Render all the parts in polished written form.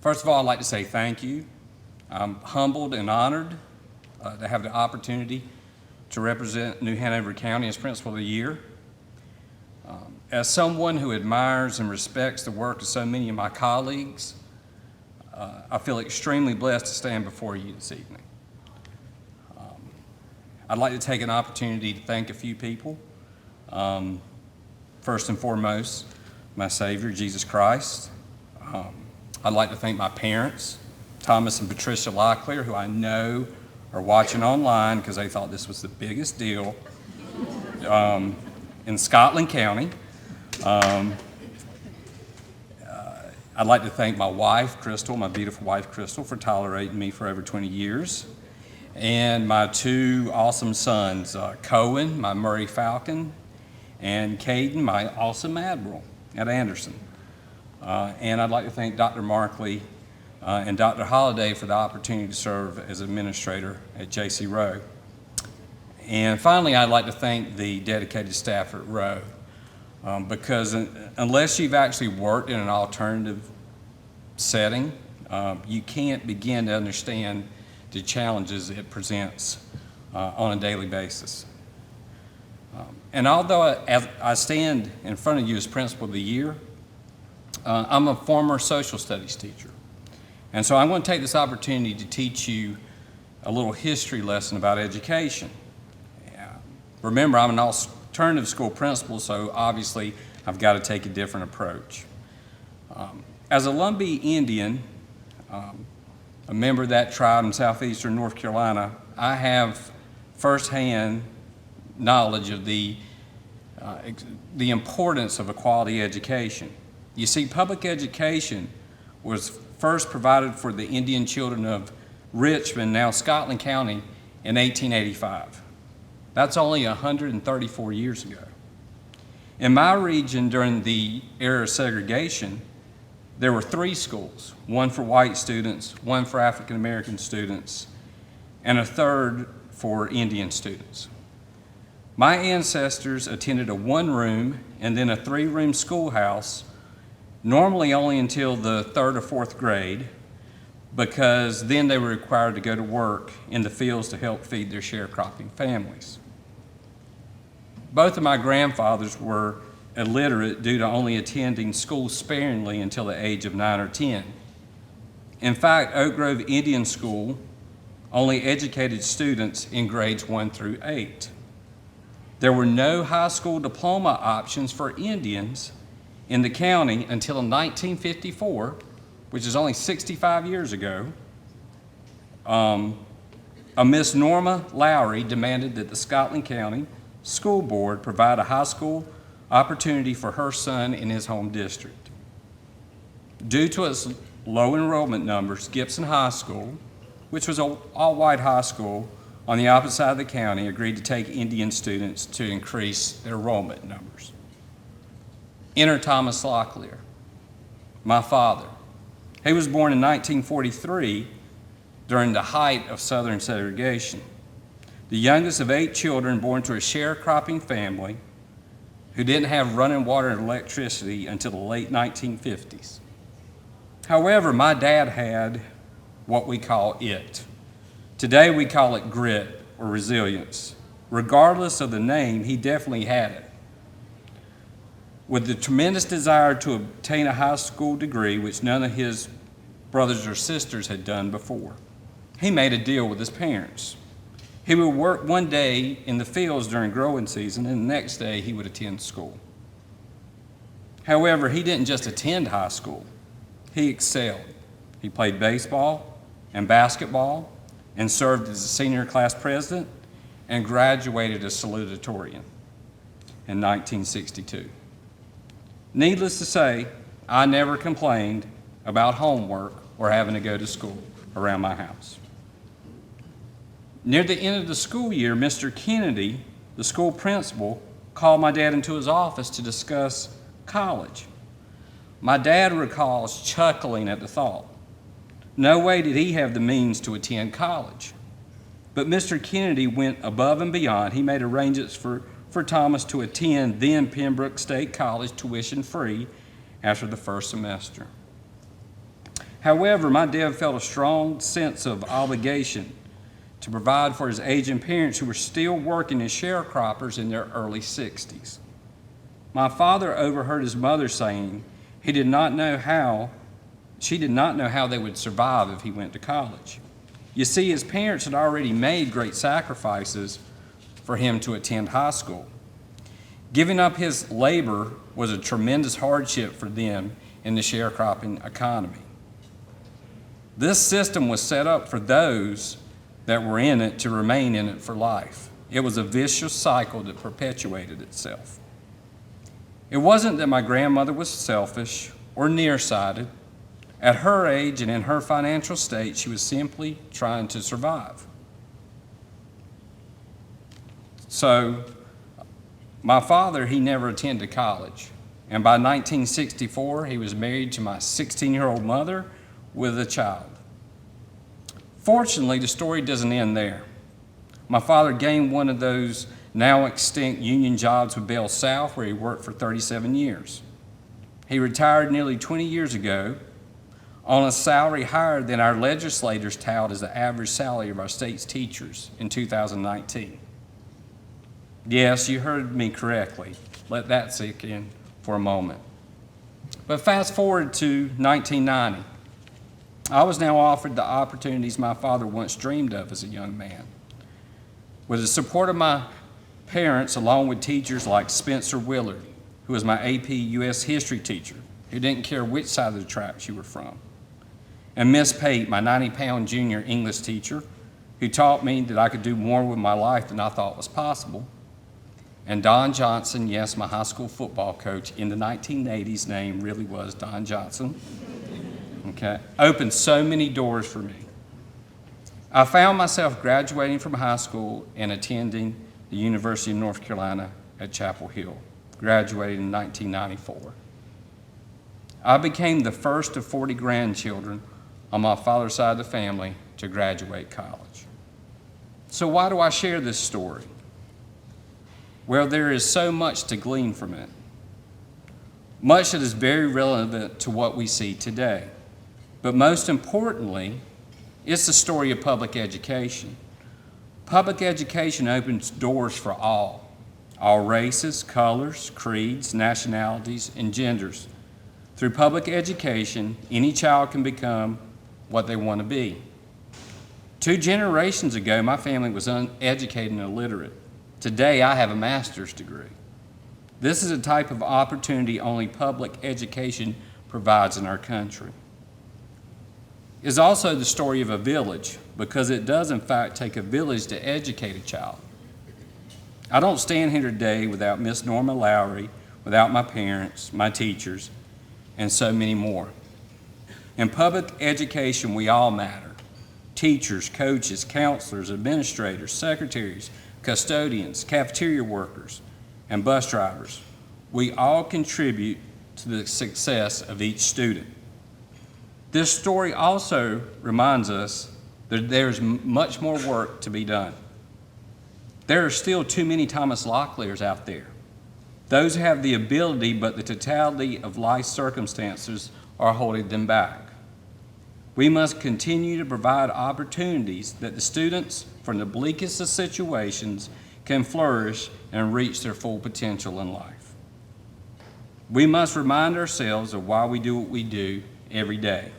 First of all, I'd like to say thank you. I'm humbled and honored to have the opportunity to represent New Hanover County as Principal of the Year. As someone who admires and respects the work of so many of my colleagues, I feel extremely blessed to stand before you this evening. I'd like to take an opportunity to thank a few people. First and foremost, my Savior, Jesus Christ. I'd like to thank my parents, Thomas and Patricia Locklear, who I know are watching online because they thought this was the biggest deal in Scotland County. I'd like to thank my wife, Crystal, my beautiful wife, Crystal, for tolerating me for over 20 years. And my two awesome sons, Cohen, my Murray Falcon, and Caden, my awesome Admiral at Anderson. And I'd like to thank Dr. Markley and Dr. Holliday for the opportunity to serve as administrator at J.C. Rowe. And finally, I'd like to thank the dedicated staff at Rowe, because unless you've actually worked in an alternative setting, you can't begin to understand the challenges it presents on a daily basis. And although I stand in front of you as Principal of the Year, I'm a former social studies teacher. And so I'm going to take this opportunity to teach you a little history lesson about education. Remember, I'm an alternative school principal, so obviously I've got to take a different approach. As a Lumbee Indian, a member of that tribe in southeastern North Carolina, I have firsthand knowledge of the importance of a quality education. You see, public education was first provided for the Indian children of Richmond, now Scotland County, in 1885. That's only 134 years ago. In my region, during the era of segregation, there were 3 schools, one for white students, one for African American students, and a third for Indian students. My ancestors attended a 1-room and then a 3-room schoolhouse, normally only until the 3rd or 4th grade, because then they were required to go to work in the fields to help feed their sharecropping families. Both of my grandfathers were illiterate due to only attending school sparingly until the age of 9 or 10. In fact, Oak Grove Indian School only educated students in grades 1 through 8. There were no high school diploma options for Indians in the county until 1954, which is only 65 years ago. A Miss Norma Lowry demanded that the Scotland County School Board provide a high school opportunity for her son in his home district. Due to its low enrollment numbers, Gibson High School, which was an all-white high school on the opposite side of the county, agreed to take Indian students to increase their enrollment numbers. Enter Thomas Locklear, my father. He was born in 1943 during the height of Southern segregation, the youngest of 8 children born to a sharecropping family who didn't have running water and electricity until the late 1950s. However, my dad had what we call it. Today we call it grit or resilience. Regardless of the name, he definitely had it. With the tremendous desire to obtain a high school degree, which none of his brothers or sisters had done before, he made a deal with his parents. He would work one day in the fields during growing season, and the next day he would attend school. However, he didn't just attend high school. He excelled. He played baseball and basketball and served as a senior class president and graduated as salutatorian in 1962. Needless to say, I never complained about homework or having to go to school around my house. Near the end of the school year, Mr. Kennedy, the school principal, called my dad into his office to discuss college. My dad recalls chuckling at the thought. No way did he have the means to attend college. But Mr. Kennedy went above and beyond. He made arrangements for Thomas to attend then Pembroke State College tuition free after the first semester. However, my dad felt a strong sense of obligation to provide for his aging parents who were still working as sharecroppers in their early 60s. My father overheard his mother saying she did not know how they would survive if he went to college. You see, his parents had already made great sacrifices for him to attend high school. Giving up his labor was a tremendous hardship for them in the sharecropping economy. This system was set up for those that were in it to remain in it for life. It was a vicious cycle that perpetuated itself. It wasn't that my grandmother was selfish or nearsighted. At her age and in her financial state, she was simply trying to survive. So, my father, he never attended college. And by 1964, he was married to my 16-year-old mother with a child. Fortunately, the story doesn't end there. My father gained one of those now extinct union jobs with Bell South, where he worked for 37 years. He retired nearly 20 years ago on a salary higher than our legislators tout as the average salary of our state's teachers in 2019. Yes, you heard me correctly. Let that sink in for a moment. But fast forward to 1990. I was now offered the opportunities my father once dreamed of as a young man. With the support of my parents, along with teachers like Spencer Willard, who was my AP U.S. history teacher, who didn't care which side of the tracks you were from, and Miss Pate, my 90-pound junior English teacher, who taught me that I could do more with my life than I thought was possible, and Don Johnson, yes, my high school football coach in the 1980s, name really was Don Johnson, okay, opened so many doors for me. I found myself graduating from high school and attending the University of North Carolina at Chapel Hill, graduated in 1994. I became the first of 40 grandchildren on my father's side of the family to graduate college. So why do I share this story? Well, there is so much to glean from it. Much that is very relevant to what we see today. But most importantly, it's the story of public education. Public education opens doors for all races, colors, creeds, nationalities, and genders. Through public education, any child can become what they want to be. 2 generations ago, my family was uneducated and illiterate. Today, I have a master's degree. This is a type of opportunity only public education provides in our country. It's also the story of a village, because it does in fact take a village to educate a child. I don't stand here today without Miss Norma Lowry, without my parents, my teachers, and so many more. In public education, we all matter. Teachers, coaches, counselors, administrators, secretaries, custodians, cafeteria workers, and bus drivers. We all contribute to the success of each student. This story also reminds us that there's much more work to be done. There are still too many Thomas Locklears out there. Those who have the ability, but the totality of life's circumstances are holding them back. We must continue to provide opportunities that the students from the bleakest of situations can flourish and reach their full potential in life. We must remind ourselves of why we do what we do every day.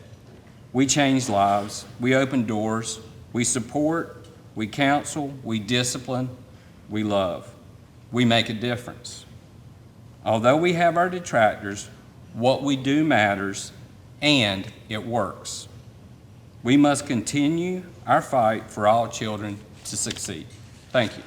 We change lives, we open doors, we support, we counsel, we discipline, we love. We make a difference. Although we have our detractors, what we do matters and it works. We must continue our fight for all children to succeed. Thank you.